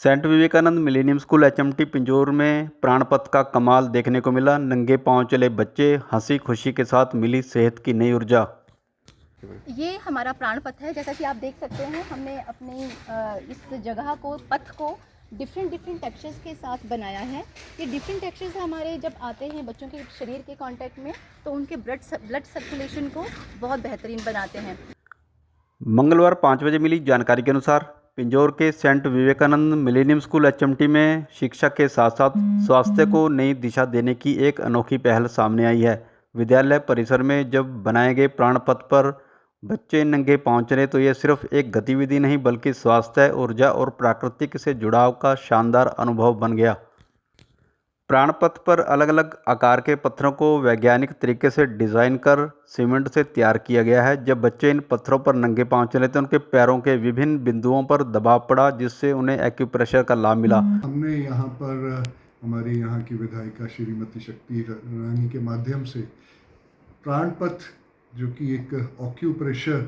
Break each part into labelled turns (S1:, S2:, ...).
S1: Saint Vivekanand Millennium School HMT Pinjore में प्राणपथ का कमाल देखने को मिला। नंगे पांव चले बच्चे, हंसी खुशी के साथ मिली सेहत की नई ऊर्जा।
S2: ये हमारा प्राणपथ है। जैसा कि आप देख सकते हैं, हमने अपनी इस जगह को, पथ को डिफरेंट टेक्सचर्स के साथ बनाया है। ये डिफरेंट टेक्सचर्स हमारे जब आते हैं बच्चों के शरीर के कांटेक्ट में, तो उनके ब्लड सर्कुलेशन को बहुत बेहतरीन बनाते हैं।
S1: मंगलवार 5 बजे मिली जानकारी के अनुसार पिंजौर के Saint Vivekanand Millennium School HMT में शिक्षा के साथ साथ स्वास्थ्य को नई दिशा देने की एक अनोखी पहल सामने आई है। विद्यालय परिसर में जब बनाए गए प्राणपथ पर बच्चे नंगे पांव चले तो यह सिर्फ एक गतिविधि नहीं बल्कि स्वास्थ्य, ऊर्जा और प्राकृतिक से जुड़ाव का शानदार अनुभव बन गया। प्राणपथ पर अलग अलग आकार के पत्थरों को वैज्ञानिक तरीके से डिज़ाइन कर सीमेंट से तैयार किया गया है। जब बच्चे इन पत्थरों पर नंगे पांव चले तो उनके पैरों के विभिन्न बिंदुओं पर दबाव पड़ा, जिससे उन्हें एक्यूप्रेशर का लाभ मिला।
S3: हमने यहाँ पर हमारे यहाँ की विधायिका श्रीमती शक्ति रानी के माध्यम से प्राणपथ, जो कि एक ऑक्यूप्रेशर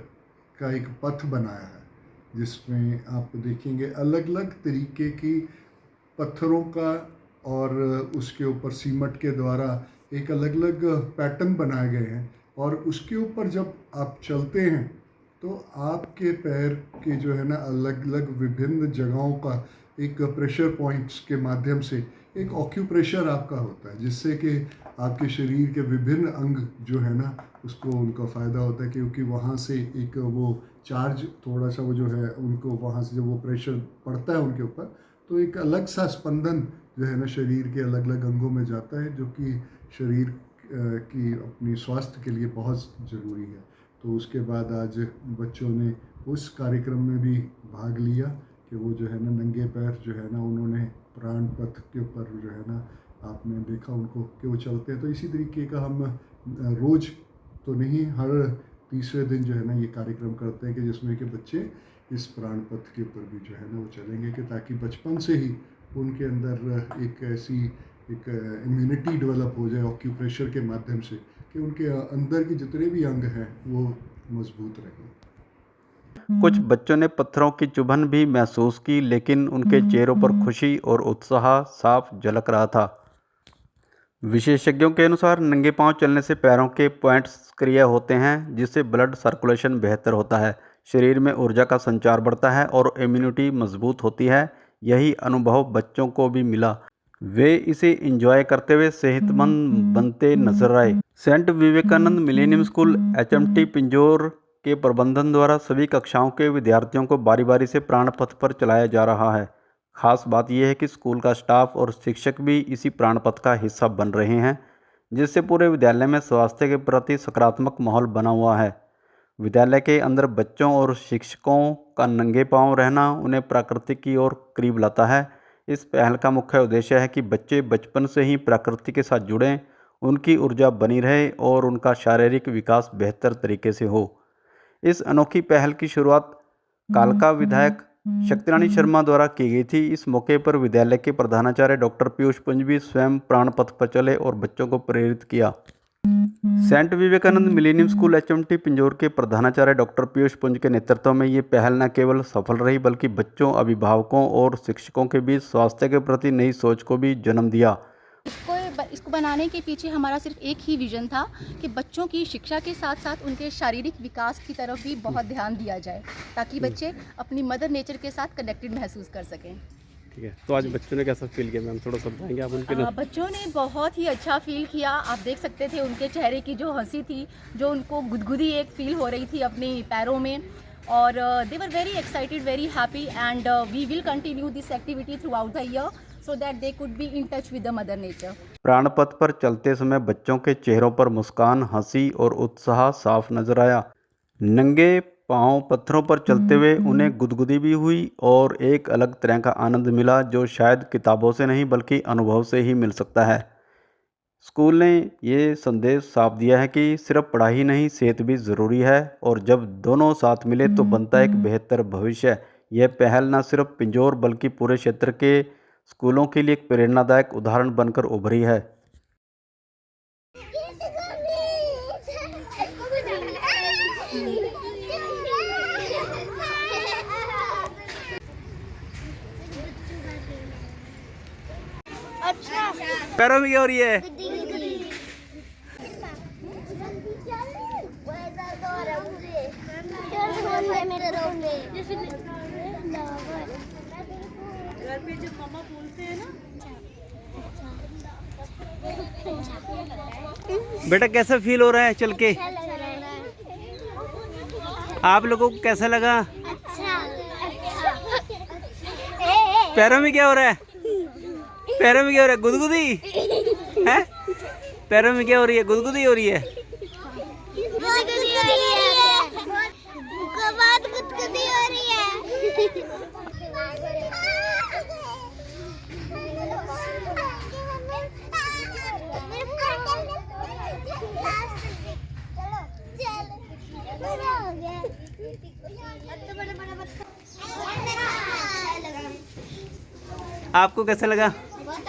S3: का एक पथ बनाया है, जिसमें आप देखेंगे अलग अलग तरीके की पत्थरों का और उसके ऊपर सीमेंट के द्वारा एक अलग अलग पैटर्न बनाए गए हैं। और उसके ऊपर जब आप चलते हैं तो आपके पैर के जो है ना अलग अलग विभिन्न जगहों का एक प्रेशर पॉइंट्स के माध्यम से एक ऑक्यूप्रेशर आपका होता है, जिससे कि आपके शरीर के विभिन्न अंग जो है ना उसको उनका फ़ायदा होता है, क्योंकि वहाँ से एक वो चार्ज थोड़ा सा वो जो है उनको वहाँ से जब वो प्रेशर पड़ता है उनके ऊपर, तो एक अलग सा स्पंदन जो है ना शरीर के अलग अलग अंगों में जाता है, जो कि शरीर की अपनी स्वास्थ्य के लिए बहुत ज़रूरी है। तो उसके बाद आज बच्चों ने उस कार्यक्रम में भी भाग लिया कि वो जो है ना नंगे पैर जो है ना उन्होंने प्राणपथ के ऊपर जो है ना आपने देखा उनको कि वो चलते हैं। तो इसी तरीके का हम रोज़ तो नहीं, हर तीसरे दिन जो है ना ये कार्यक्रम करते हैं कि जिसमें कि बच्चे इस प्राणपथ के ऊपर भी जो है ना वो चलेंगे, कि ताकि बचपन से ही उनके अंदर एक ऐसी एक इम्यूनिटी डेवलप हो जाए ऑक्यूप्रेशर के माध्यम से, कि उनके अंदर के जितने भी अंग हैं वो मजबूत रहें।
S1: कुछ बच्चों ने पत्थरों की चुभन भी महसूस की, लेकिन उनके चेहरों पर खुशी और उत्साह साफ झलक रहा था। विशेषज्ञों के अनुसार नंगे पांव चलने से पैरों के पॉइंट्स सक्रिय होते हैं, जिससे ब्लड सर्कुलेशन बेहतर होता है, शरीर में ऊर्जा का संचार बढ़ता है और इम्यूनिटी मजबूत होती है। यही अनुभव बच्चों को भी मिला। वे इसे एंजॉय करते हुए सेहतमंद बनते नजर आए। Saint Vivekanand Millennium School HMT Pinjore के प्रबंधन द्वारा सभी कक्षाओं के विद्यार्थियों को बारी बारी से प्राणपथ पर चलाया जा रहा है। खास बात यह है कि स्कूल का स्टाफ और शिक्षक भी इसी प्राणपथ का हिस्सा बन रहे हैं, जिससे पूरे विद्यालय में स्वास्थ्य के प्रति सकारात्मक माहौल बना हुआ है। विद्यालय के अंदर बच्चों और शिक्षकों का नंगे पांव रहना उन्हें प्रकृति की ओर करीब लाता है। इस पहल का मुख्य उद्देश्य है कि बच्चे बचपन से ही प्रकृति के साथ जुड़ें, उनकी ऊर्जा बनी रहे और उनका शारीरिक विकास बेहतर तरीके से हो। इस अनोखी पहल की शुरुआत कालका विधायक शक्तिरानी शर्मा द्वारा की गई थी। इस मौके पर विद्यालय के प्रधानाचार्य डॉक्टर पीयूष पुंज भी स्वयं प्राणपथ पर चले और बच्चों को प्रेरित किया। Saint Vivekanand Millennium School HMT Pinjore के प्रधानाचार्य डॉक्टर पीयूष पुंज के नेतृत्व में ये पहल न केवल सफल रही बल्कि बच्चों, अभिभावकों और शिक्षकों के बीच स्वास्थ्य के प्रति नई सोच को भी जन्म दिया।
S2: इसको बनाने के पीछे हमारा सिर्फ एक ही विजन था कि बच्चों की शिक्षा के साथ साथ उनके शारीरिक विकास की तरफ भी बहुत ध्यान दिया जाए, ताकि बच्चे अपनी मदर नेचर के साथ कनेक्टेड महसूस कर सकें।
S1: ठीक है, तो आज बच्चों ने कैसा फील किया मैम, थोड़ा समझाएंगे आप उनके?
S2: बच्चों ने बहुत ही अच्छा फील किया। आप देख सकते थे उनके चेहरे की जो हंसी थी, जो उनको गुदगुदी एक फील हो रही थी अपने पैरों में, और they were very excited, very happy, and we will continue this activity throughout the year so that they could be in touch with the mother nature.
S1: प्राणपथ पर चलते समय बच्चों के चेहरों पर मुस्कान, हंसी और उत्साह साफ नजर आया। नंगे पांव पत्थरों पर चलते हुए उन्हें गुदगुदी भी हुई और एक अलग तरह का आनंद मिला, जो शायद किताबों से नहीं बल्कि अनुभव से ही मिल सकता है। स्कूल ने ये संदेश साफ दिया है कि सिर्फ पढ़ाई नहीं, सेहत भी ज़रूरी है, और जब दोनों साथ मिले तो बनता है एक बेहतर भविष्य। यह पहल न सिर्फ पिंजौर बल्कि पूरे क्षेत्र के स्कूलों के लिए एक प्रेरणादायक उदाहरण बनकर उभरी है।
S4: अच्छा
S1: पैरों में क्या हो रही है?
S4: घर पे जब मम्मा बोलते हैं ना,
S1: बेटा कैसा फील हो रहा है चल के? आप लोगों को कैसा लगा? पैरों में क्या हो रहा है? पैरों में क्या हो रहा है? गुदगुदी है? पैरों में क्या हो रही है? गुदगुदी हो रही है?
S4: गुदगुदी हो रही है।
S1: आपको कैसा लगा?
S4: बहुत